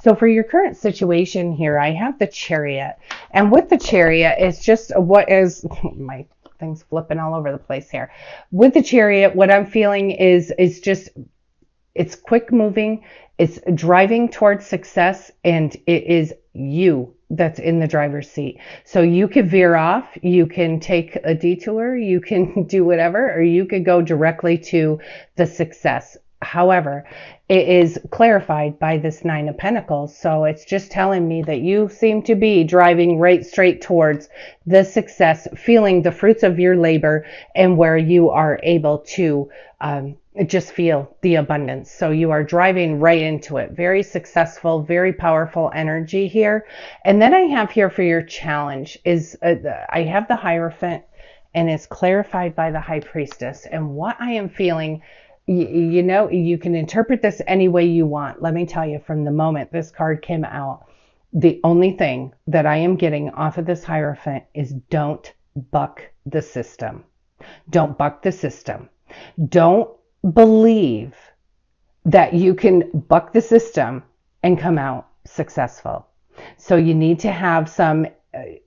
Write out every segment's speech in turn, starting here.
So for your current situation here, I have the Chariot. And with the Chariot, it's just what is my thing's flipping all over the place here. With the Chariot, what I'm feeling is just it's quick moving, it's driving towards success, and it is you that's in the driver's seat. So you could veer off, you can take a detour, you can do whatever, or you could go directly to the success. However, it is clarified by this Nine of Pentacles. So it's just telling me that you seem to be driving right straight towards the success, feeling the fruits of your labor, and where you are able to just feel the abundance. So you are driving right into it. Very successful, very powerful energy here. And then I have here for your challenge is I have the Hierophant, and it's clarified by the High Priestess. And what I am feeling, you know, you can interpret this any way you want. Let me tell you, from the moment this card came out, the only thing that I am getting off of this Hierophant is don't buck the system. Don't buck the system. Don't believe that you can buck the system and come out successful. So you need to have some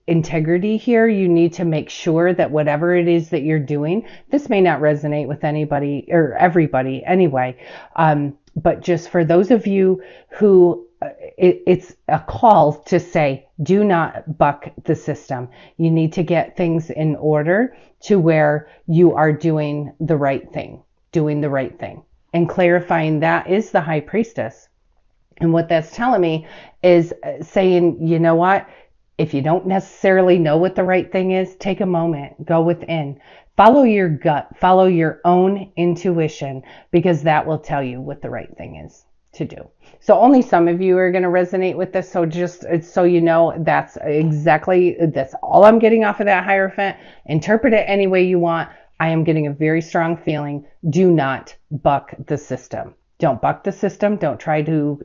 integrity here. You need to make sure that whatever it is that you're doing, this may not resonate with anybody or everybody anyway, but just for those of you who it's a call to say, do not buck the system. You need to get things in order to where you are doing the right thing. And clarifying that is the High Priestess. And what that's telling me is saying, you know what? If you don't necessarily know what the right thing is, take a moment, go within, follow your gut, follow your own intuition, because that will tell you what the right thing is to do. So only some of you are going to resonate with this. So just so you know, that's all I'm getting off of that Hierophant. Interpret it any way you want. I am getting a very strong feeling. Do not buck the system. Don't buck the system. Don't try to,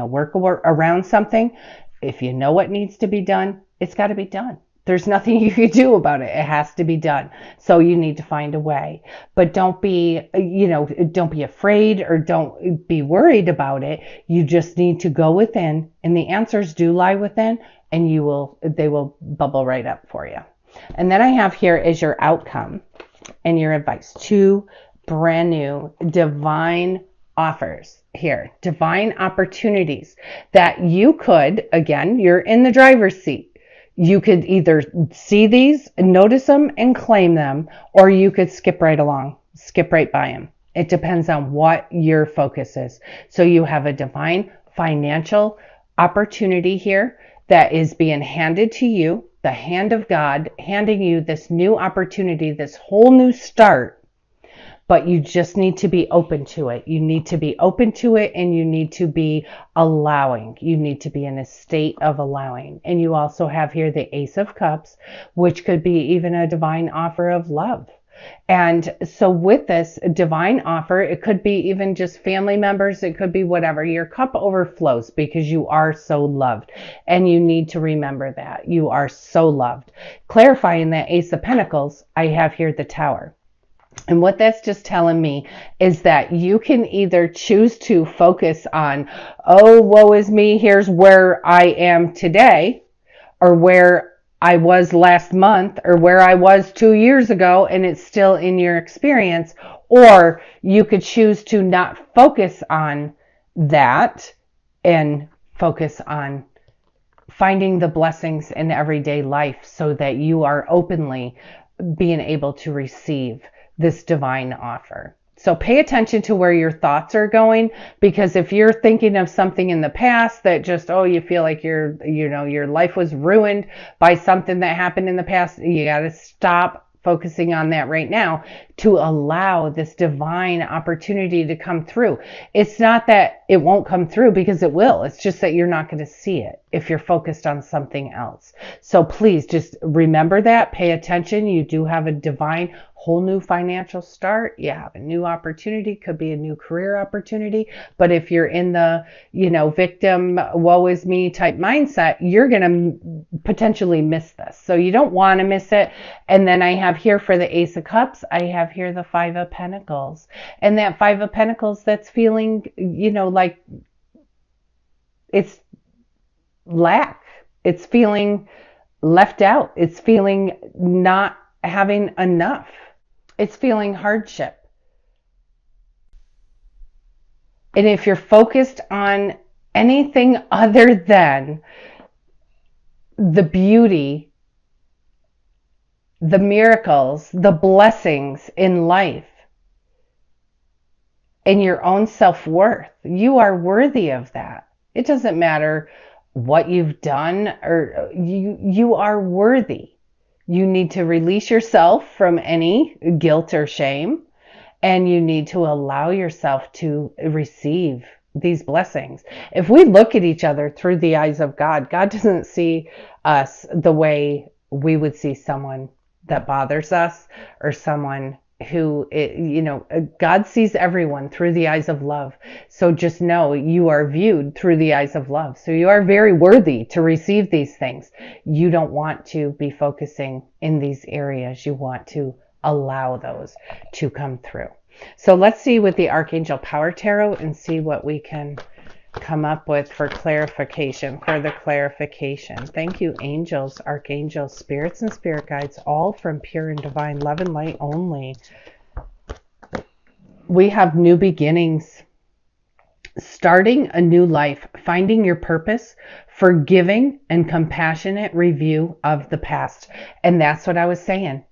work around something. If you know what needs to be done, it's got to be done. There's nothing you can do about it. It has to be done. So you need to find a way. But don't be afraid or don't be worried about it. You just need to go within, and the answers do lie within, and they will bubble right up for you. And then I have here is your outcome and your advice. 2 brand new divine offers here, divine opportunities that you could, again, you're in the driver's seat. You could either see these, notice them, and claim them, or you could skip right along, skip right by them. It depends on what your focus is. So you have a divine financial opportunity here that is being handed to you, the hand of God handing you this new opportunity, this whole new start. But you just need to be open to it. You need to be open to it, and you need to be allowing. You need to be in a state of allowing. And you also have here the Ace of Cups, which could be even a divine offer of love. And so with this divine offer, it could be even just family members. It could be whatever. Your cup overflows because you are so loved. And you need to remember that. You are so loved. Clarifying that Ace of Pentacles, I have here the Tower. And what that's just telling me is that you can either choose to focus on, oh, woe is me, here's where I am today, or where I was last month, or where I was 2 years ago, and it's still in your experience. Or you could choose to not focus on that and focus on finding the blessings in everyday life so that you are openly being able to receive this divine offer. So pay attention to where your thoughts are going, because if you're thinking of something in the past that just, you feel like your life was ruined by something that happened in the past, you got to stop focusing on that right now to allow this divine opportunity to come through. It's not that it won't come through, because it will. It's just that you're not going to see it if you're focused on something else. So please just remember that. Pay attention. You do have a divine whole new financial start. You have a new opportunity, could be a new career opportunity. But if you're in the, victim, woe is me type mindset, you're going to potentially miss this. So you don't want to miss it. And then I have here for the Ace of Cups, I have here the 5 of Pentacles. And that 5 of Pentacles, that's feeling, like it's lack. It's feeling left out. It's feeling not having enough. It's feeling hardship. And if you're focused on anything other than the beauty, the miracles, the blessings in life, and your own self-worth, you are worthy of that. It doesn't matter what you've done, or you are worthy. You need to release yourself from any guilt or shame, and you need to allow yourself to receive these blessings. If we look at each other through the eyes of God, God doesn't see us the way we would see someone that bothers us, or someone who, God sees everyone through the eyes of love. So just know you are viewed through the eyes of love. So you are very worthy to receive these things. You don't want to be focusing in these areas. You want to allow those to come through. So let's see with the Archangel Power Tarot and see what we can come up with for clarification, further clarification. Thank you, angels, archangels, spirits, and spirit guides, all from pure and divine love and light only. We have new beginnings, starting a new life, finding your purpose, forgiving and compassionate review of the past. And that's what I was saying.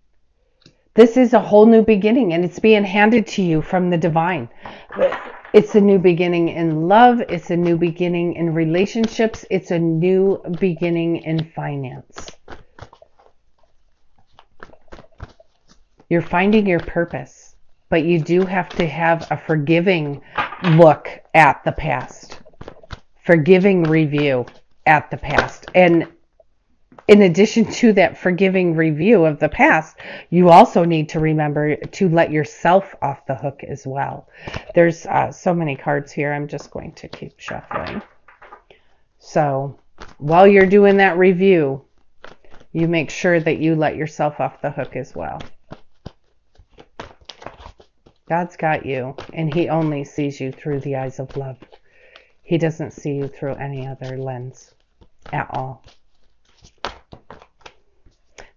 This is a whole new beginning, and it's being handed to you from the divine. It's a new beginning in love. It's a new beginning in relationships. It's a new beginning in finance. You're finding your purpose, but you do have to have a forgiving look at the past, forgiving review at the past. And in addition to that forgiving review of the past, you also need to remember to let yourself off the hook as well. There's so many cards here. I'm just going to keep shuffling. So while you're doing that review, you make sure that you let yourself off the hook as well. God's got you, and he only sees you through the eyes of love. He doesn't see you through any other lens at all.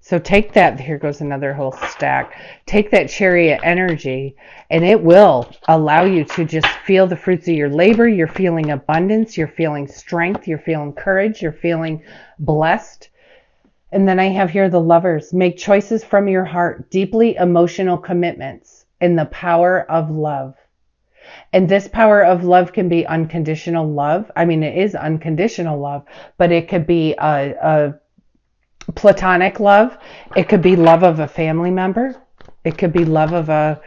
So take that, here goes another whole stack. Take that Chariot energy, and it will allow you to just feel the fruits of your labor. You're feeling abundance, you're feeling strength, you're feeling courage, you're feeling blessed. And then I have here the Lovers. Make choices from your heart, deeply emotional commitments in the power of love. And this power of love can be unconditional love. I mean, it is unconditional love, but it could be a platonic love. It could be love of a family member. It could be love of a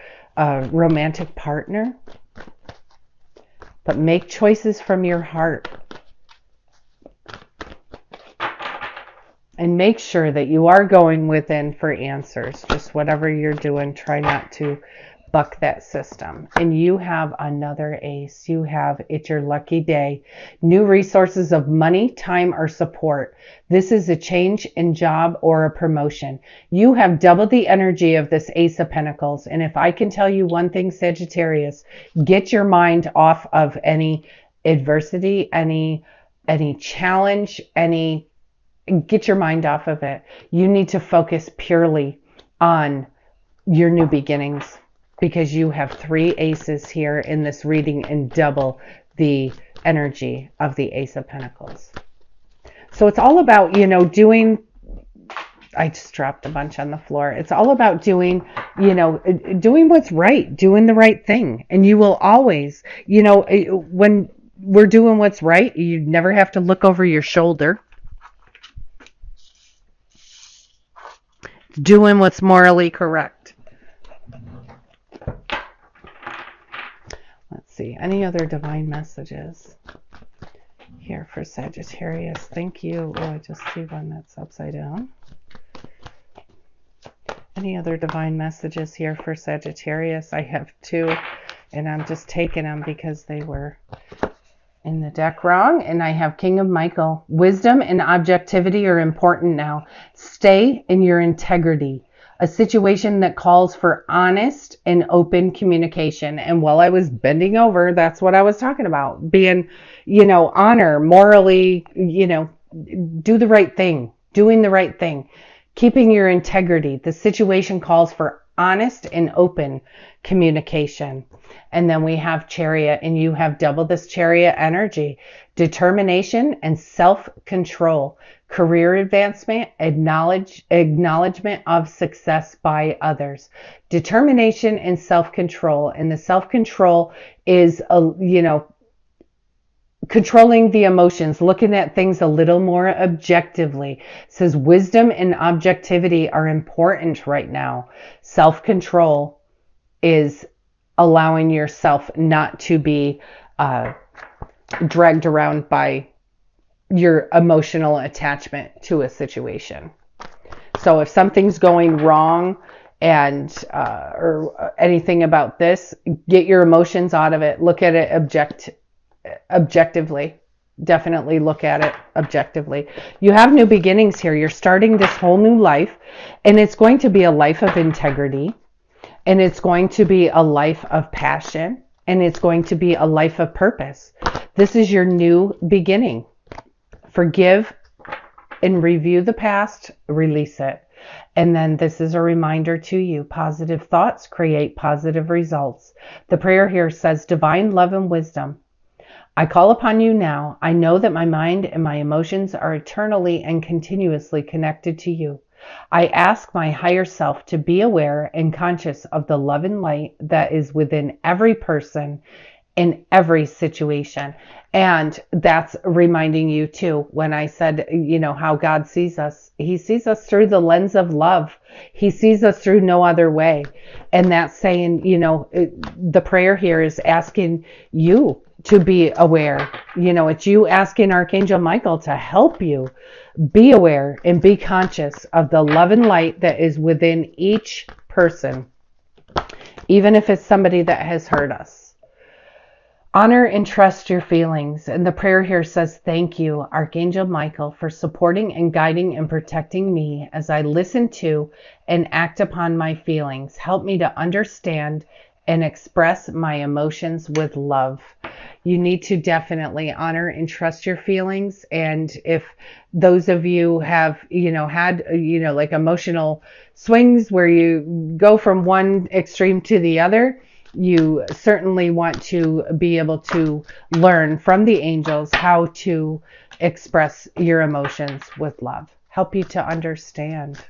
romantic partner. But make choices from your heart. And make sure that you are going within for answers. Just whatever you're doing, try not to buck that system. And you have another ace. You have, it's your lucky day. New resources of money, time, or support. This is a change in job or a promotion. You have double the energy of this Ace of Pentacles. And if I can tell you one thing, Sagittarius, get your mind off of any adversity, any challenge, get your mind off of it. You need to focus purely on your new beginnings, because you have 3 aces here in this reading and double the energy of the Ace of Pentacles. So it's all about, doing, I just dropped a bunch on the floor. It's all about doing, doing what's right, doing the right thing. And you will always, when we're doing what's right, you never have to look over your shoulder. Doing what's morally correct. Let's see, any other divine messages here for Sagittarius? Thank you. Oh, I just see one that's upside down. Any other divine messages here for Sagittarius? I have 2, and I'm just taking them because they were in the deck wrong. And I have King of Michael. Wisdom and objectivity are important now. Stay in your integrity. A situation that calls for honest and open communication. And while I was bending over, that's what I was talking about. Being, honor, morally, do the right thing, doing the right thing, keeping your integrity. The situation calls for honest and open communication. And then we have Chariot, and you have double this Chariot energy: determination and self-control, career advancement, acknowledgement of success by others. Determination and self-control. And the self-control is, controlling the emotions, looking at things a little more objectively. It says wisdom and objectivity are important right now. Self-control is allowing yourself not to be dragged around by your emotional attachment to a situation. So if something's going wrong and or anything about this, get your emotions out of it. Look at it objectively. Definitely look at it objectively. You have new beginnings here. You're starting this whole new life, and it's going to be a life of integrity, and it's going to be a life of passion, and it's going to be a life of purpose. This is your new beginning. Forgive and review the past, release it. And then this is a reminder to you: positive thoughts create positive results. The prayer here says, divine love and wisdom, I call upon you now. I know that my mind and my emotions are eternally and continuously connected to you. I ask my higher self to be aware and conscious of the love and light that is within every person in every situation. And that's reminding you too, when I said, how God sees us. He sees us through the lens of love. He sees us through no other way. And that's saying, the prayer here is asking you to be aware. It's you asking Archangel Michael to help you be aware and be conscious of the love and light that is within each person, even if it's somebody that has hurt us. Honor and trust your feelings. And the prayer here says, thank you, Archangel Michael, for supporting and guiding and protecting me as I listen to and act upon my feelings. Help me to understand and express my emotions with love. You need to definitely honor and trust your feelings. And if those of you have, had, like emotional swings where you go from one extreme to the other, you certainly want to be able to learn from the angels how to express your emotions with love. Help you to understand.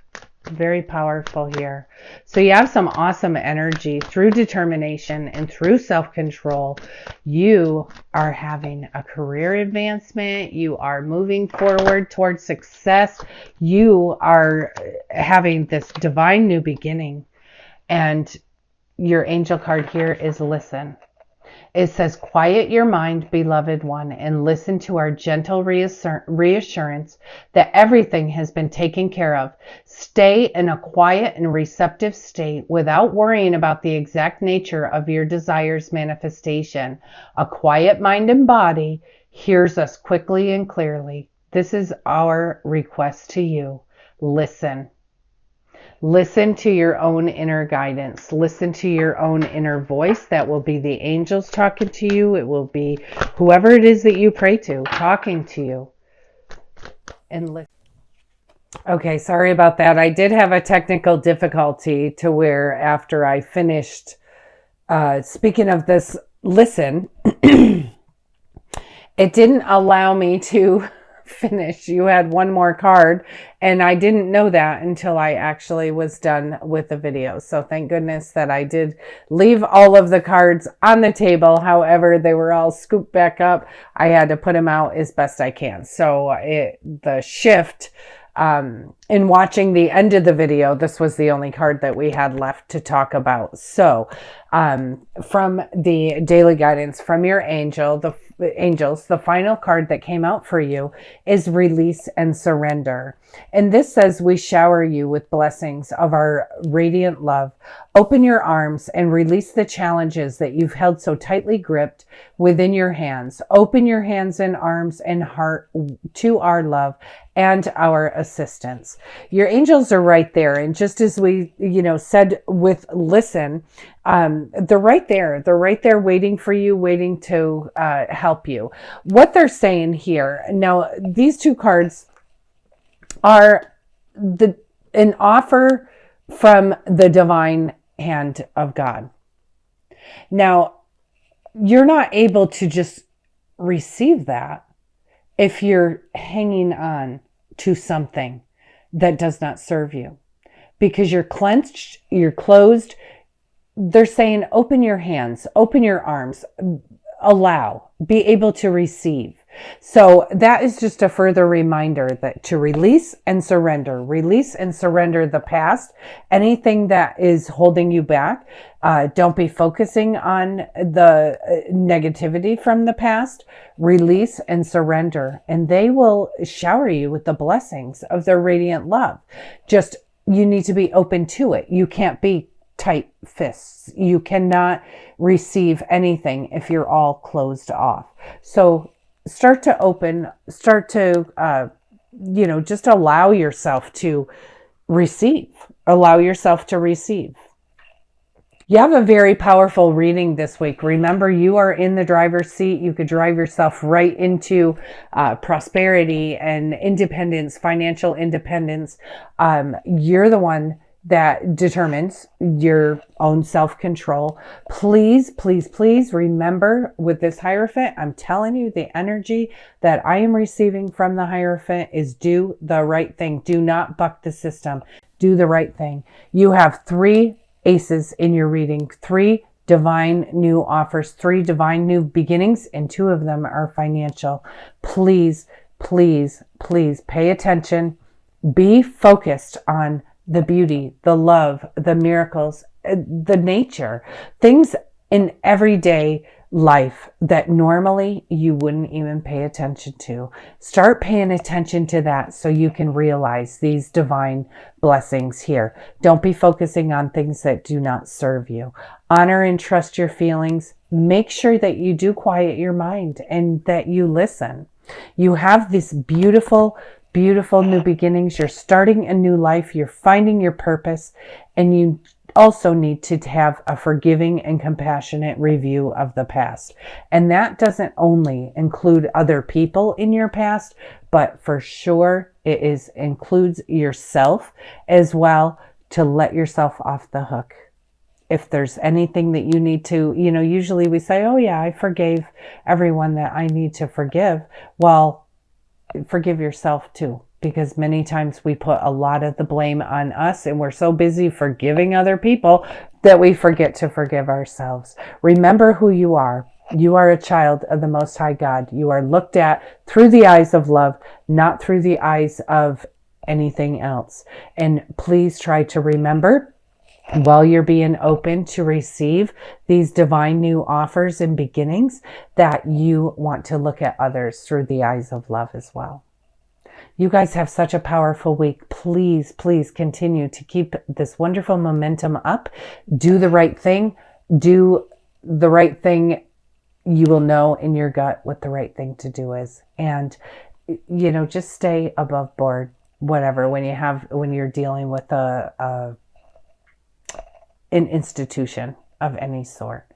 Very powerful here. So you have some awesome energy through determination and through self-control. You are having a career advancement. You are moving forward towards success. You are having this divine new beginning. And your angel card here is listen. It says, quiet your mind, beloved one, and listen to our gentle reassurance that everything has been taken care of. Stay in a quiet and receptive state without worrying about the exact nature of your desire's manifestation. A quiet mind and body hears us quickly and clearly. This is our request to you. Listen. Listen to your own inner guidance. Listen to your own inner voice. That will be the angels talking to you. It will be whoever it is that you pray to talking to you. And listen. Okay, sorry about that. I did have a technical difficulty to where after I finished speaking of this listen, it didn't allow me to finish. You had one more card, and I didn't know that until I actually was done with the video. So thank goodness that I did leave all of the cards on the table. However, they were all scooped back up. I had to put them out as best I can. So the shift in watching the end of the video, this was the only card that we had left to talk about. So from the daily guidance from your angels, the final card that came out for you is release and surrender. And this says, we shower you with blessings of our radiant love. Open your arms and release the challenges that you've held so tightly gripped within your hands. Open your hands and arms and heart to our love and our assistance. Your angels are right there. And just as we, said with listen, they're right there. They're right there waiting for you, waiting to help you. What they're saying here. Now, these two cards are an offer from the divine hand of God. Now, you're not able to just receive that if you're hanging on to something that does not serve you, because you're clenched, you're closed. They're saying, open your hands, open your arms, allow, be able to receive. So that is just a further reminder that to release and surrender the past, anything that is holding you back. Don't be focusing on the negativity from the past. Release and surrender, and they will shower you with the blessings of their radiant love. Just, you need to be open to it. You can't be tight fists. You cannot receive anything if you're all closed off. So start to open, start to, just allow yourself to receive. Allow yourself to receive. You have a very powerful reading this week. Remember, you are in the driver's seat. You could drive yourself right into prosperity and independence, financial independence. You're the one that determines your own self-control. Please, please, please remember with this Hierophant, I'm telling you, the energy that I am receiving from the Hierophant is do the right thing. Do not buck the system. Do the right thing. You have 3 aces in your reading, 3 divine new offers, 3 divine new beginnings, and 2 of them are financial. Please, please, please pay attention. Be focused on the beauty, the love, the miracles, the nature, things in everyday life that normally you wouldn't even pay attention to. Start paying attention to that so you can realize these divine blessings here. Don't be focusing on things that do not serve you. Honor and trust your feelings. Make sure that you do quiet your mind and that you listen. You have this beautiful new beginnings. You're starting a new life. You're finding your purpose, and you also need to have a forgiving and compassionate review of the past. And that doesn't only include other people in your past, but for sure it includes yourself as well, to let yourself off the hook. If there's anything that you need to, usually we say, oh yeah, I forgave everyone that I need to forgive. Well, forgive yourself too, because many times we put a lot of the blame on us, and we're so busy forgiving other people that we forget to forgive ourselves. Remember who you are. You are a child of the Most High God. You are looked at through the eyes of love, not through the eyes of anything else. And please try to remember, while you're being open to receive these divine new offers and beginnings, that you want to look at others through the eyes of love as well. You guys have such a powerful week. Please, please continue to keep this wonderful momentum up. Do the right thing. Do the right thing. You will know in your gut what the right thing to do is. And, just stay above board, whatever, when you're dealing with an institution of any sort.